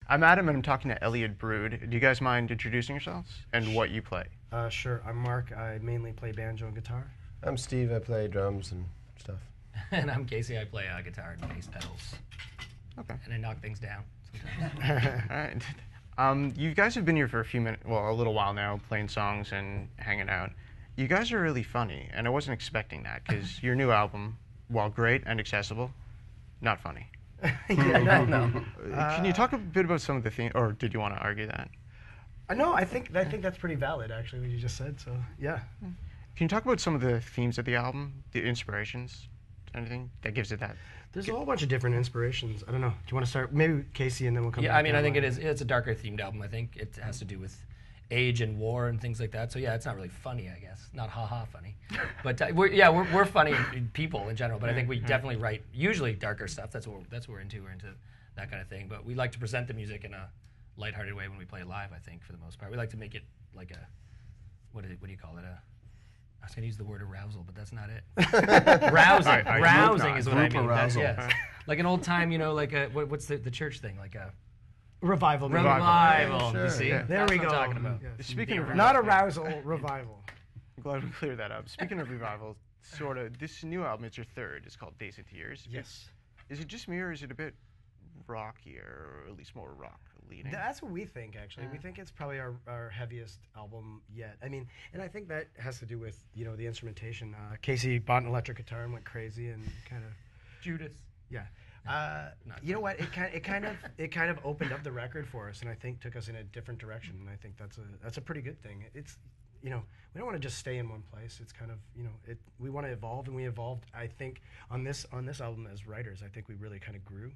I'm Adam, and I'm talking to Elliot Brood. Do you guys mind introducing yourselves and what you play? Sure. I'm Mark. I mainly play banjo and guitar. I'm Steve. I play drums and stuff. And I'm Casey. I play guitar and bass pedals. Okay. And I knock things down sometimes. All right. You guys have been here for a few minutes, well, a little while now, playing songs and hanging out. You guys are really funny, and I wasn't expecting that because your new album, while great and accessible, not funny. Yeah, no. Can you talk a bit about some of the themes, or did you want to argue that? No, I think that's pretty valid, actually, what you just said. So yeah. Can you talk about some of the themes of the album, the inspirations, anything that gives it that? There's a whole bunch of different inspirations. I don't know. Do you want to start? Maybe Casey, and then we'll come back. Yeah, I mean, I think it's a darker themed album. I think it has to do with age and war and things like that. So yeah, it's not really funny, I guess. Not ha-ha funny. But we're funny people in general. But I think we definitely write usually darker stuff. That's what we're into. We're into that kind of thing. But we like to present the music in a lighthearted way when we play live. I think for the most part, we like to make it like a what do you call it? I was going to use the word arousal, but that's not it. Rousing. Rousing is what I mean. That's, yes. Like an old time, like what's the church thing? Like a revival. Revival. Sure. You see? Yeah. There we go. That's what I'm talking about. Yes. Speaking of Not arousal, revival. I'm glad we cleared that up. Speaking of revival, sort of, this new album, it's your third. It's called Days and Tears. Yes. Is it just me, or is it a bit rockier, or at least more rock leaning? That's what we think, actually. We think it's probably our heaviest album yet. I mean, and I think that has to do with, the instrumentation. Casey bought an electric guitar and went crazy and kind of... Judas. Yeah. You know what? It kind of opened up the record for us, and I think took us in a different direction. And I think that's a pretty good thing. It's we don't want to just stay in one place. It's kind of we want to evolve, and we evolved. I think on this album as writers, I think we really kind of grew,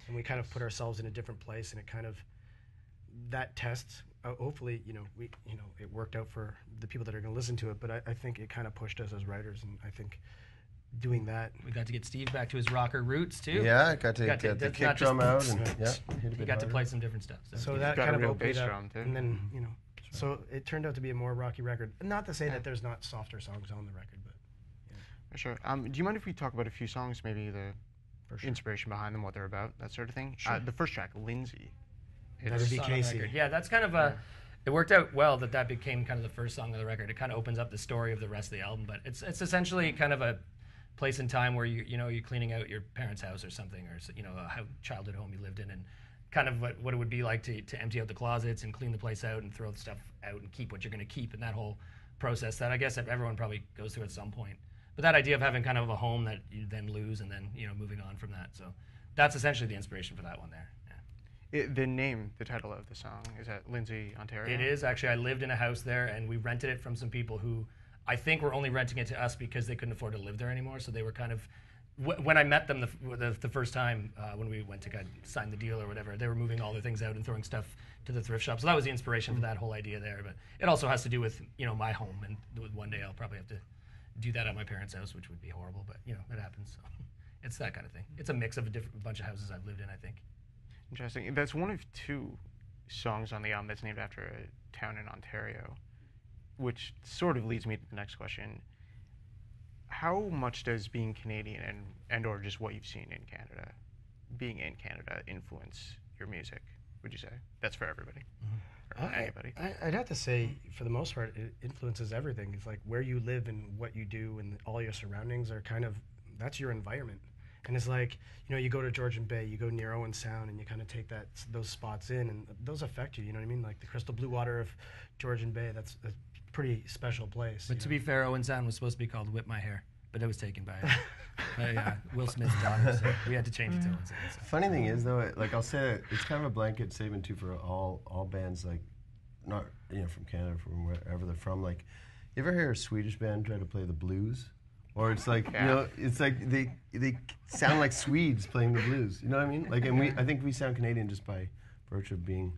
and we kind of put ourselves in a different place, and it kind of that test. Hopefully, it worked out for the people that are going to listen to it. But I think it kind of pushed us as writers, and I think. Doing that, we got to get Steve back to his rocker roots too. Yeah, got to get the kick drum out, and he got to play some different stuff. So that kind of opened up, and then so it turned out to be a more rocky record. Not to say that there's not softer songs on the record, but sure. Do you mind if we talk about a few songs, maybe the inspiration behind them, what they're about, that sort of thing? Sure. The first track, Lindsay. That would be Casey. Yeah, that's kind of a. It worked out well that became kind of the first song of the record. It kind of opens up the story of the rest of the album, but it's essentially kind of a place in time where you're cleaning out your parents' house or something, or a childhood home you lived in, and kind of what it would be like to empty out the closets and clean the place out and throw the stuff out and keep what you're going to keep, and that whole process that I guess everyone probably goes through at some point. But that idea of having kind of a home that you then lose and then moving on from that. So that's essentially the inspiration for that one there. Yeah. The title of the song, is that Lindsay, Ontario? It is actually. I lived in a house there, and we rented it from some people who. I think we're only renting it to us because they couldn't afford to live there anymore. So they were kind of, when I met them the first time when we went to sign the deal or whatever, they were moving all their things out and throwing stuff to the thrift shop. So that was the inspiration for that whole idea there. But it also has to do with my home, and one day I'll probably have to do that at my parents' house, which would be horrible. But it happens. So it's that kind of thing. It's a mix of a bunch of houses I've lived in, I think. Interesting. That's one of two songs on the album that's named after a town in Ontario. Which sort of leads me to the next question. How much does being Canadian and or just what you've seen in Canada, being in Canada, influence your music, would you say? That's for everybody. Mm-hmm. Or anybody. I'd have to say, for the most part, it influences everything. It's like where you live and what you do and all your surroundings are kind of, that's your environment. And it's like, you go to Georgian Bay, you go near Owen Sound, and you kind of take those spots in, and those affect you, you know what I mean? Like the crystal blue water of Georgian Bay, that's a pretty special place. But to be fair, Owen Sound was supposed to be called Whip My Hair, but it was taken by Will Smith's daughter, so we had to change it to Owen Sound. So. Funny thing is, though, it's kind of a blanket statement, too, for all bands, like, not, from Canada, from wherever they're from. Like, you ever hear a Swedish band try to play the blues? Or it's like, it's like they sound like Swedes playing the blues. You know what I mean? Like, and I think we sound Canadian just by virtue of being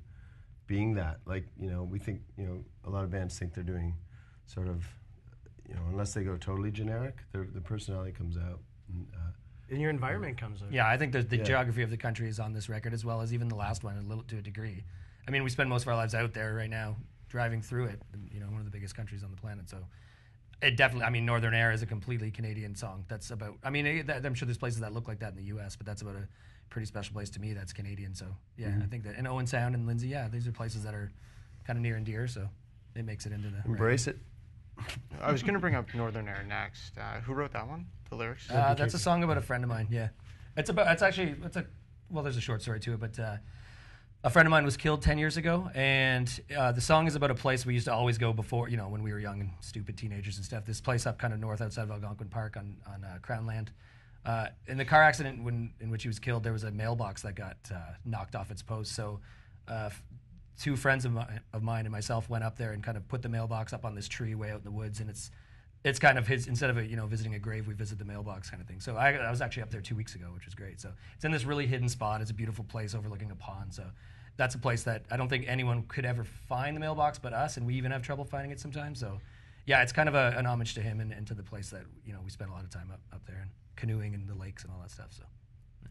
that. Like, we think, a lot of bands think they're doing sort of, unless they go totally generic, the personality comes out. And your environment comes out. Yeah, I think the geography of the country is on this record as well as even the last one, to a degree. I mean, we spend most of our lives out there right now, driving through it, one of the biggest countries on the planet, so... It definitely, Northern Air is a completely Canadian song. That's about, I'm sure there's places that look like that in the U.S., but that's about a pretty special place to me that's Canadian. So yeah, I think that, and Owen Sound and Lindsay, yeah, these are places that are kind of near and dear. So it makes it into the Embrace it. I was going to bring up Northern Air next. Who wrote that one? The lyrics? That's a song about a friend of mine. Yeah, well, there's a short story to it, but a friend of mine was killed 10 years ago, and the song is about a place we used to always go before, when we were young and stupid teenagers and stuff. This place up kind of north outside of Algonquin Park on Crown Land. In the car accident in which he was killed, there was a mailbox that got knocked off its post. So two friends of mine and myself went up there and kind of put the mailbox up on this tree way out in the woods, and it's kind of his, instead of visiting a grave, we visited the mailbox kind of thing. So I was actually up there 2 weeks ago, which was great. So it's in this really hidden spot. It's a beautiful place overlooking a pond. So that's a place that I don't think anyone could ever find the mailbox but us, and we even have trouble finding it sometimes. So yeah, it's kind of an homage to him and to the place that we spent a lot of time up there and canoeing in the lakes and all that stuff. So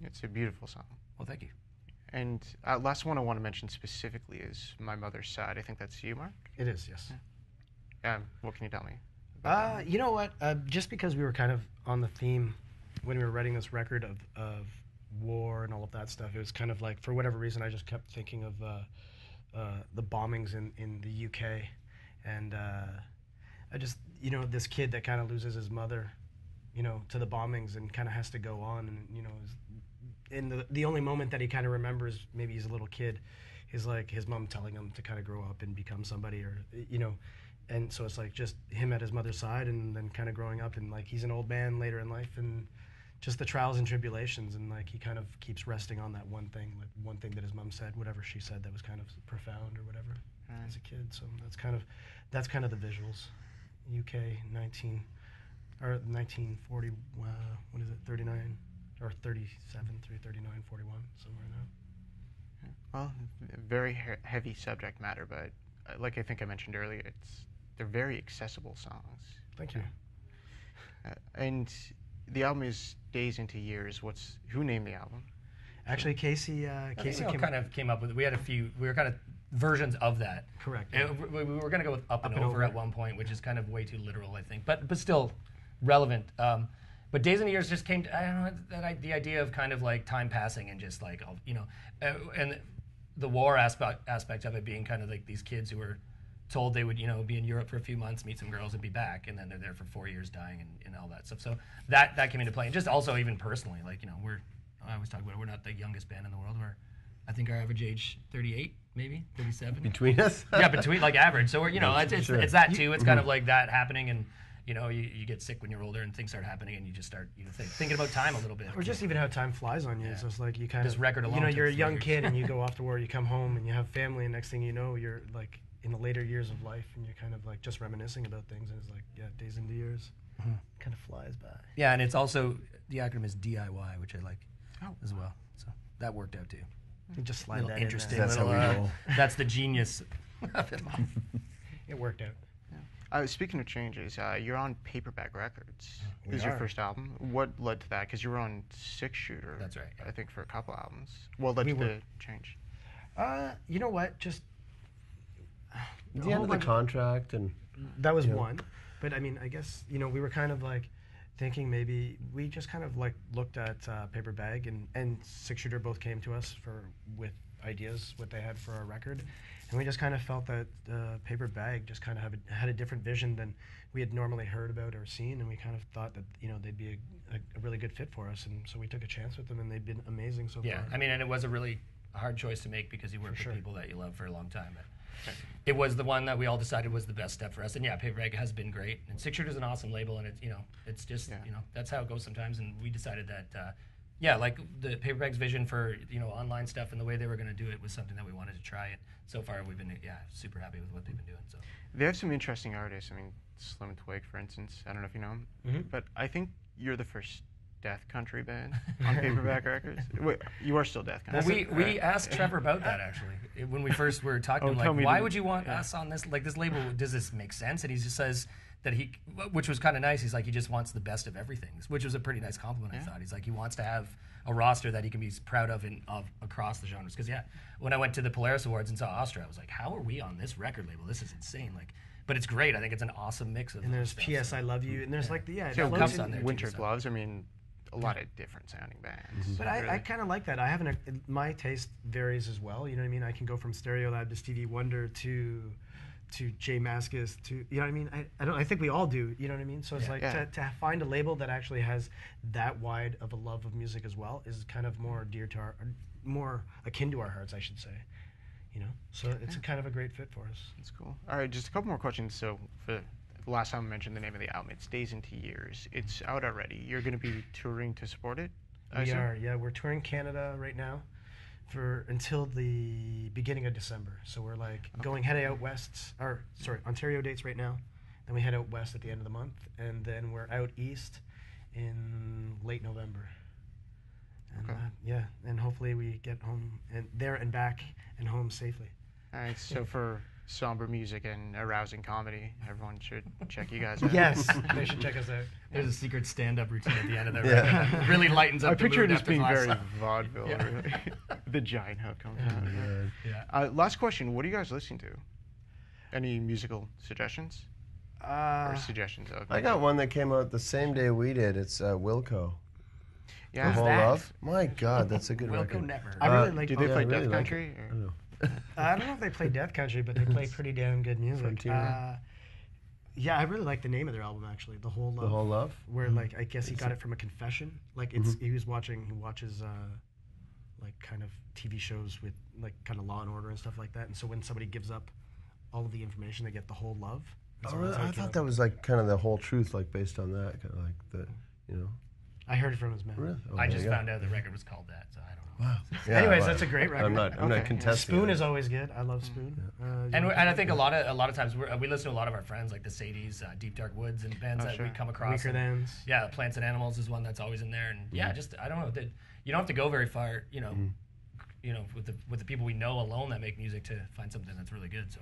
It's a beautiful song. well, thank you. And last one I want to mention specifically is My Mother's Side. I think that's you, Mark? It is, yes. What can you tell me? You know what? Just because we were kind of on the theme when we were writing this record of war and all of that stuff, it was kind of like, for whatever reason, I just kept thinking of the bombings in the UK. And I just, this kid that kind of loses his mother, to the bombings and kind of has to go on. And, in the only moment that he kind of remembers, maybe he's a little kid, is like his mom telling him to kind of grow up and become somebody, or, and so it's like just him at his mother's side and then kind of growing up, and like he's an old man later in life, and just the trials and tribulations, and like he kind of keeps resting on that one thing that his mom said, whatever she said that was kind of profound or whatever as a kid. So that's kind of the visuals. UK 1940, what is it, 39 or 37 through 39, 41, somewhere in there. Well, very heavy subject matter, but like I think I mentioned earlier, they're very accessible songs. Thank you. And the album is Days into Years. Who named the album? Actually, Casey came up with. We had we were kind of versions of that. Correct. We were going to go with Up and Over at one point, which is kind of way too literal, I think, but still relevant. But Days into Years just came to, I don't know, the idea of kind of like time passing and just like, and the war aspect of it being kind of like these kids who were told they would, be in Europe for a few months, meet some girls, and be back, and then they're there for 4 years dying and all that stuff. So that came into play, and just also even personally, like, I always talk about it, we're not the youngest band in the world. I think our average age 38, maybe 37. Between us? Yeah, between like average. So we're, Sure. it's that too. It's kind of like that happening, and you get sick when you're older and things start happening, and you just start thinking about time a little bit. Or just even how time flies on you. Yeah. So it's like you kind This of, record alone you're a took young 3 kid years. and you go off to war, you come home and you have family, and next thing you know, you're like in the later years of life, and you're kind of like just reminiscing about things, and it's like, Days into Years. Kind of flies by. Yeah, and it's also, the acronym is DIY, which I like as well. So that worked out too. You just slide that Interesting. in there. That's how we roll. That's the genius of it all. It worked out. Speaking of changes, you're on Paperbag Records. We This is your are. first album. What led to that? Because you were on Six Shooter. That's right. I think for a couple albums. What led We to were. the change? You know what? Just The end of the contract and that was one. But I mean, I guess, we were kind of like thinking maybe we just kind of like looked at Paperbag and Six Shooter both came to us with ideas, what they had for our record. And we just kind of felt that Paperbag just kind of had a different vision than we had normally heard about or seen. And we kind of thought that, they'd be a really good fit for us. And so we took a chance with them, and they've been amazing so Yeah, far. I mean, and it was a really hard choice to make because you work with sure. people that you love for a long time. But it was the one that we all decided was the best step for us. And yeah, Paperbag has been great. And Six Shooter's an awesome label, and it's just, that's how it goes sometimes. And we decided that, like the Paperbag's vision for, online stuff and the way they were going to do it was something that we wanted to try. And so far we've been, super happy with what they've been doing. So They have some interesting artists. I mean, Slim and Twig, for instance. I don't know if you know them. But I think you're the first death country band on Paperbag Records. Wait, you are still death country. Well, we asked Trevor about that actually when we first were talking. Oh, to him, tell like, me why the- would you want us on this? Like this label, does this make sense? And he just says that which was kind of nice. He's like, he just wants the best of everything, which was a pretty nice compliment. I thought he's like, he wants to have a roster that he can be proud of across the genres. Because when I went to the Polaris Awards and saw Austria, I was like, how are we on this record label? This is insane. Like, but it's great. I think it's an awesome mix of. And there's stuff, P.S. so. I Love You, and there's like it So flows Cups in on there, Winter too, so. Gloves. I mean, a lot of different sounding bands. But I kind of like that. I haven't. My taste varies as well. You know what I mean? I can go from Stereolab to Stevie Wonder to Jay Mascis to, you know what I mean? I think we all do. You know what I mean? So it's like to find a label that actually has that wide of a love of music as well is kind of more dear to our, more akin to our hearts, I should say. You know, so it's a kind of a great fit for us. That's cool. All right, just a couple more questions. So for the last time I mentioned the name of the album, it's Days into Years. It's out already. You're going to be touring to support it? We are, yeah. We're touring Canada right now for until the beginning of December. So we're like heading out west, Ontario dates right now. Then we head out west at the end of the month, and then we're out east in late November. And and hopefully we get home and there and back and home safely. All right, so for somber music and arousing comedy, everyone should check you guys out. Yes, they should check us out. There's a secret stand-up routine at the end of the record that really lightens up I the picture mood it as after being the last very song. vaudeville. Yeah. Really. The giant hook comes out. Yeah. Last question, what are you guys listening to? Any musical suggestions? Or suggestions of I got one that came out the same day we did. It's Wilco. Yeah. The Whole that? Love. My God, that's a good Wilco record. never. I really like. Do they Yeah, play I really Death like Country? it. I Or? don't know. I don't know if they play Death Country, but they play pretty damn good music. Frontier. Yeah, I really like the name of their album actually, The Whole Love. The Whole Love. Where like I guess he got it from a confession. Like it's he watches like kind of TV shows with like kind of Law and Order and stuff like that. And so when somebody gives up all of the information, they get the whole love. And so Oh, really? that's I like, thought that was like kind of the whole truth, like based on that, kind of like the, you know. I heard it from his mouth. Really? Oh, I there just you go. found out the record was called that, so I don't know. Wow. Anyways, well, that's a great record. I'm not Okay. contesting. Spoon it. is always good. I love Spoon. And I think a lot of times we listen to a lot of our friends like the Sadies, Deep Dark Woods, and bands that sure. we come across. Weaker and- Thans. Yeah, Plants and Animals is one that's always in there, and yeah, just I don't know. You don't have to go very far, you know, with the people we know alone that make music to find something that's really good. So,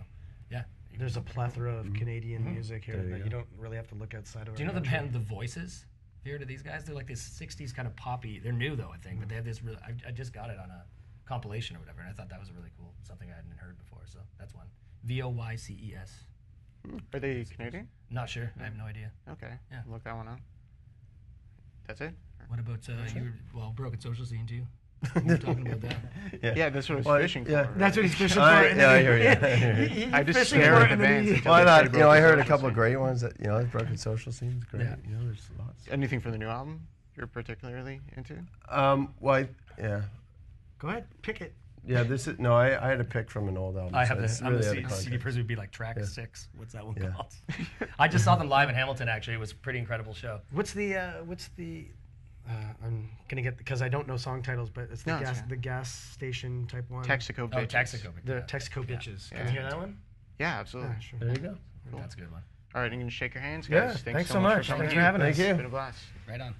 yeah. There's a plethora of Canadian music here There you that go. you don't really have to look outside of. Do you know our the country. band The Voices? Have you heard of these guys? They're like this 60s kind of poppy. They're new though, I think, but they have this really. I just got it on a compilation or whatever, and I thought that was a really cool something I hadn't heard before. So that's one. VOYCES. Are they Canadian? Not sure. I have no idea. Okay. Yeah. Look that one up. That's it? What about Broken Social Scene too? You were talking about that. Yeah, that's what I was Well, fishing yeah. for. That's what he's fishing for. I hear you. I just fishing stare for at it the and then bands. he- until Why they not? say You know, Broken I heard a Social couple of Scene. great ones that, you know, Broken Social Scene's great. Yeah. You know, there's lots. Anything from the new album you're particularly into? Yeah. Go ahead, pick it. Yeah, I had a pick from an old album. I so have it's this. I'm the really out of CD context. person would be like track 6. What's that one Yeah. called? I just saw them live in Hamilton. Actually, it was a pretty incredible show. What's the I'm gonna get because I don't know song titles, but it's No, it's fine. the gas station type one. Texaco Oh, Bitches. Texaco. The Texaco Bitches. Can you hear that one? Yeah, absolutely. Yeah, sure. There you go. Cool. That's a good one. All right, I'm going to shake your hands, Yeah, guys. thanks so so much. for coming Thanks in. for having us. Thank you. It's been a blast. Right on.